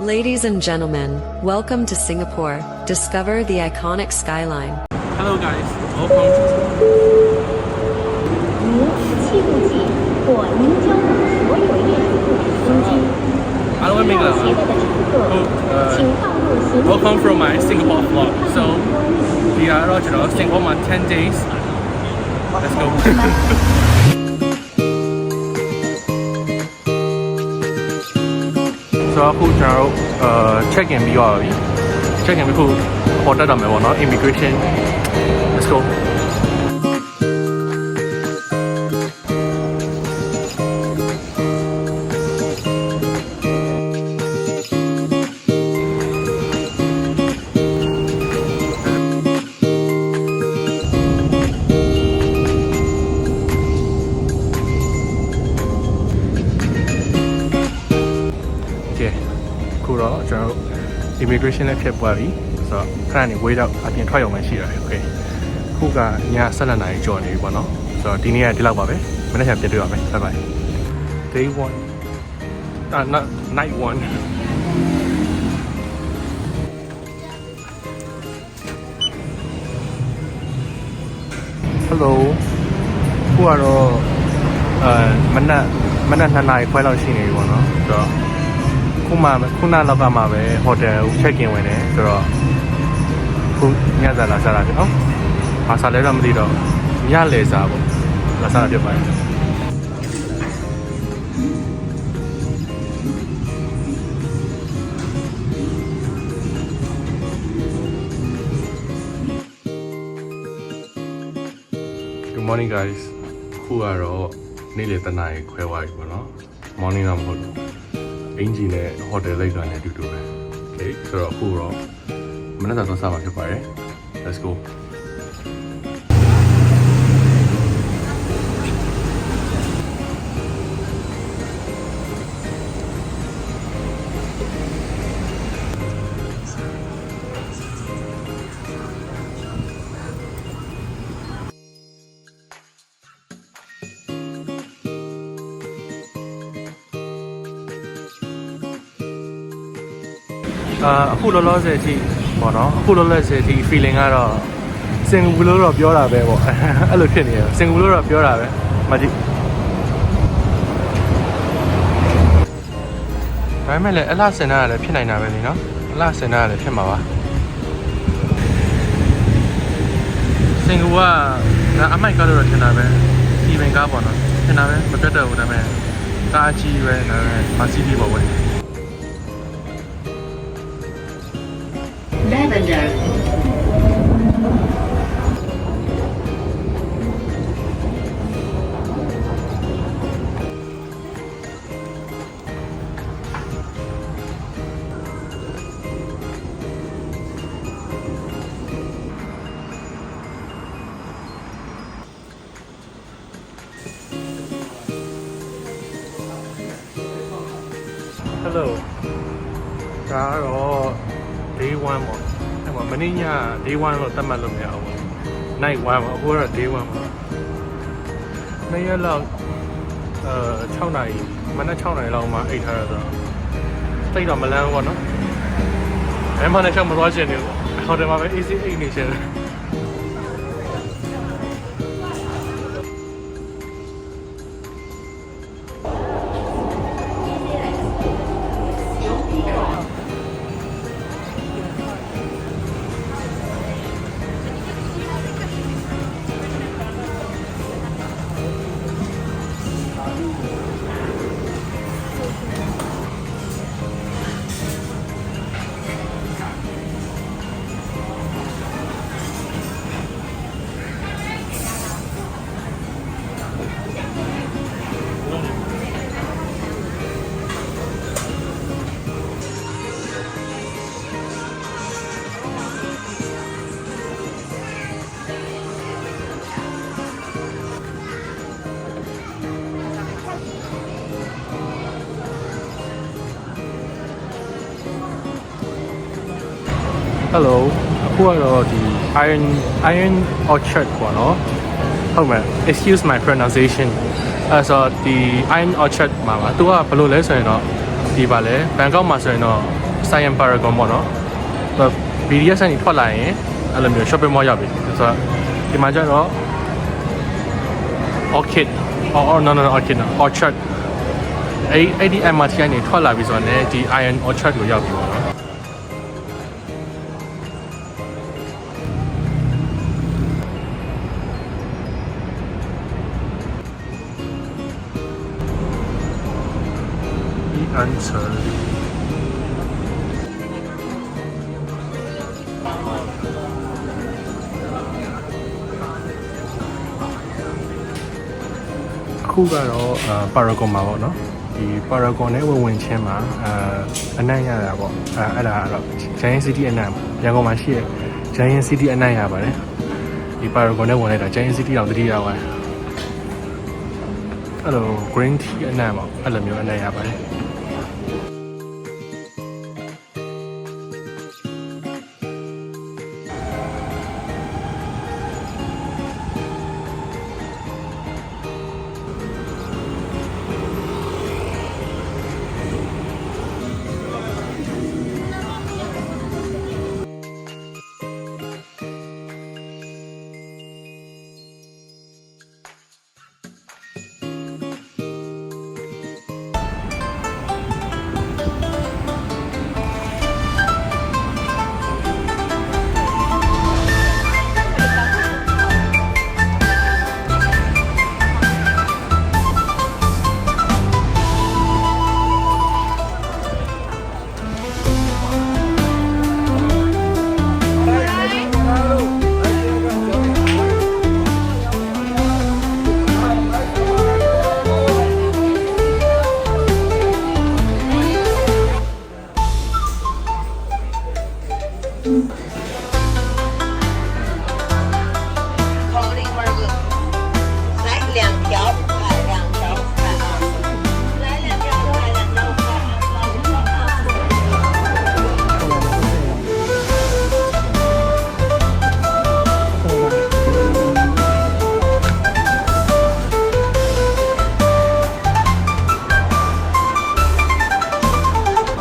Ladies and gentlemen, welcome to Singapore. Discover the iconic skyline. Hello guys, welcome. 如气雾计或凝胶等所有液体物体中间，အားလုံးပဲမင်္ဂလာပါ 携带的乘客，请放入行李 Welcome from my Singapore vlog. So, ဒီကတော့ကျွန်တော် Singapore မှာ10 days. Let's go. ဆိုတော့အခုကျွန်တော်တို့check in ပြီးသွားပြီ check in ပြီးခုဟိုတက်တော့မယ်ပေါ့နော် immigration. Let's go. Immigration နဲ့ဖြစ်သွားပြီဆိုတော့ခဏနေ wait out အပြင်ထွက်ရုံပဲရှိရတယ် okay ခုကည7:00 နာရီကျော်နေပြီပေါ့နော်ဆိုတော့ဒီနေ့ကဒီလောက်ပါပဲမနေ့ကပြန်တွေ့ရမယ် bye bye day 1 not night 1 hello ခုကတော့မနက်2 နာရီခွဲလောက်ရှိနေပြီပေါ့နော်ဆိုတော့ခုနလောက်ကမှပဲဟိုတယ်ကို check in ဝင်တယ်ဆိုတော့ခုညစာလာစားတာဖြစ်နော်။ဘာစားလဲတော့မသိတော့ညလေစားပေါ့။လာစားတာဖြစ်ပါတယ်။ Good morning guys ခုကတော့နေ့လယ်1 နာရီခွဲသွားပြီပေါ့နော်။ morning တော့မဟုတ်ဘူး။အင်ဂျီနဲ့ဟိုတယ်လိုက်တာနဲ့အတူတူပဲ okay ဆိုတော့အခုတော့မနက်စာစားမှာဖြစ်ပါတယ် let's goအခုလောလောဆယ်အထိပေါ့နော်အခုလောလောဆယ်အထိ feeling ကတော့စင်ကာပူလို့တော့ပြောတာပဲပေါ့အဲ့လိုဖြစ်နေတယ်စင်ကာပူလို့တော့ပြောတာပဲမကြည့်ဒါပေမဲ့လည်းအလားစင်တာကလည်းဖြစ်နိုင်တာပဲလေနော်အလားစင်တာကလည်းဖြစ်မှာပါစင်ကာပူကအမိုက်ကားလို့တော့ထင်တာပဲဒီပင်ကားပေါ့နော်ထင်တာပဲမပြတ်တော့ဘူးဒါပေမဲ့ကားကြီးပဲဒါပေမဲ့မစီးပြီးပေါ့ပဲLavender. Hello ဒါကတော့ day 1ပေါ့အဲ့မှာမနေ့ည day 1လို့သတ်မှတ်လို့မရဘူးပေါ့ night 1ပေါ့အခုကတော့ day 1ပေါ့နေ့ရက်လောက်6 နာရီမနက်6 နာရီလောက်မှအိတ်ထားရဆိုတော့တိတ်တော့မလန်းဘူးပေါ့နော်ဘယ်မှလည်းချက်မသွားချင်နေဘူးဟိုတယ်မှာပဲ AC အိတ်နေချင်တယ်Hello အခုကတော့ဒီ Iron Orchard ပေါ့နော်ဟုတ်မယ် excuse my pronunciation အဲ့ဆိုဒီ Iron Orchard မှာပါသူကဘယ်လိုလဲဆိုရင်တော့ဒီပါလဲဘန်ကောက်မှာဆိုရင်တော့ Science Paragon ပေါ့နော် BDS ကနေထွက်လာရင်အဲ့လိုမျိုး shopping mall ရောက်ပြီဆိုတော့ဒီမှာကျတော့ Orchid no Orchid no Orchard အဲ့ဒီ MRT ကနေထွက်လာပြီဆိုတော့ねဒီ Iron Orchard ကိုရောက်ပြီပေါ့နော်answer အခုကတော့Paragon မှာပေါ့နော်ဒီ Paragon နဲ့ဝင်ချင်းမှာအနံ့ရတာပေါ့အဲ့ဒါကတော့ Giant City အနံ့ရန်ကုန်မှာရှိတဲ့ Giant City အနံ့ရပါတယ်ဒီ Paragon နဲ့ဝင်လိုက်တာ Giant City တော့တတိယဝိုင်းအဲ့လို Green Tea အနံ့ပေါ့အဲ့လိုမျိုးအနံ့ရပါတယ်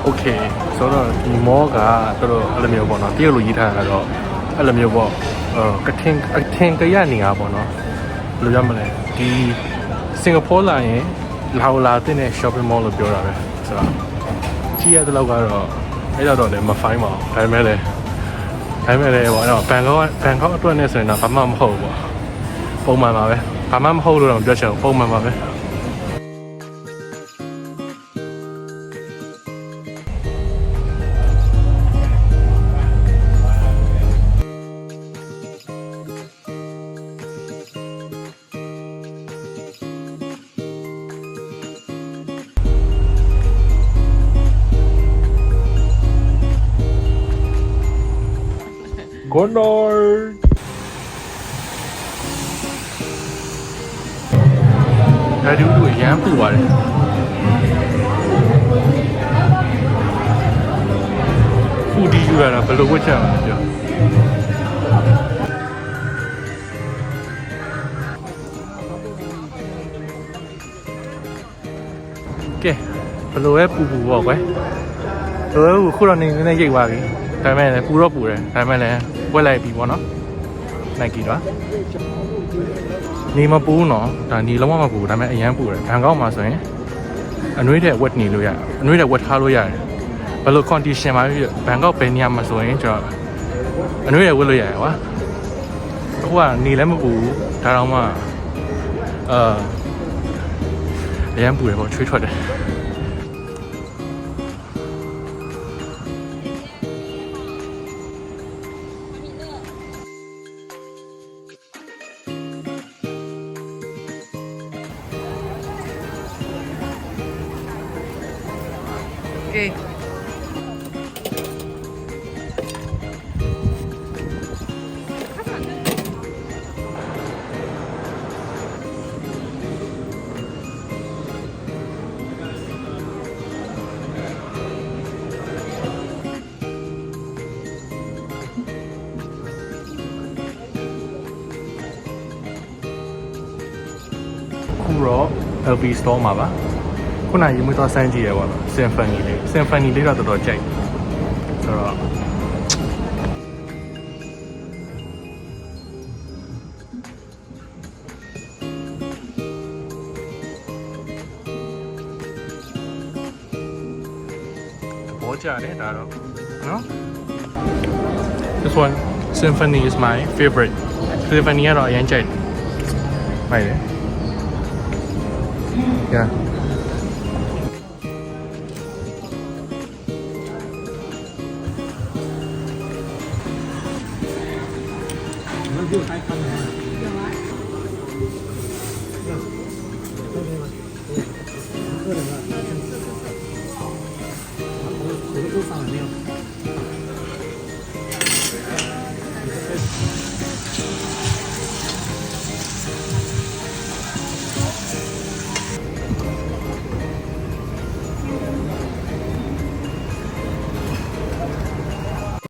โอเคဆိုတော့ဒီ mall ကတော်အဲ့လိုမျိုးပေါ့နော်တရုတ်လိုရေးထားတာတော့အဲ့လိုမျိုးပေါ့ကထင်ကြရနေရပေါ့နော်ဘယ်လိုရမလဲဒီစင်ကာပူလာရင်လာတဲ့ shopping mall လို့ပြောတာပဲဆိုတော့ကြည့်ရတဲ့လောက်ကတော့အဲ့တော့လည်းမဖိုင်းပါဘူးဒါပေမဲ့လည်းပေါ့နော်ဘန်ကောက်အတွက်နဲ့ဆိုရင်တော့ဘာမှမဟုတ်ဘူးပေါ့ပုံမှန်ပါပဲဘာမှမဟုတ်လို့တော့ပြောချင်ဘူးပုံမှန်ပါပဲGood night. I do a yam to what? Who did you have a below which Okay, below a poo walk away. Oh, who are in the Yawagi? ဒါပေမဲ့လည်းပူတော့ပူတယ်ဒါပေမဲ့လည်းဝက်လိုက်ပြီပေါ့နော် Nike တော့နေမပူးနော်ဒါနေလုံးဝမပူဒါပေမဲ့အရန်ပူတယ်ဘန်ကောက်မှာဆိုရင်အနှွေးတဲ့ဝက်နေလို့ရတယ်အနှွေးတဲ့ဝက်ထားလို့ရတယ်ဘယ်လို condition မှာဖြစ်ဘန်ကောက်ဘယ်နေရာမှာဆိုရင်ကျွန်တော်အနှွေးတဲ့ဝက်လို့ရတယ်ကွာအခုကနေလည်းမပူဒါတော့မှအရန်ပူတယ်ပေါ့ချွေးထွက်တယ်Okay. Kuro LV store မှာပါခုနရေမွေးတော့စမ်းကြည့်ရပါတော့ Symphony လေးတော့တော်တော်ကြိုက် ဆိုတော့ဘောကြတယ်ဒါတော့နော် This one Symphony is my favorite Symphony ကတော့အရင်ကြိုက်တယ်မိုက်တယ် Yeah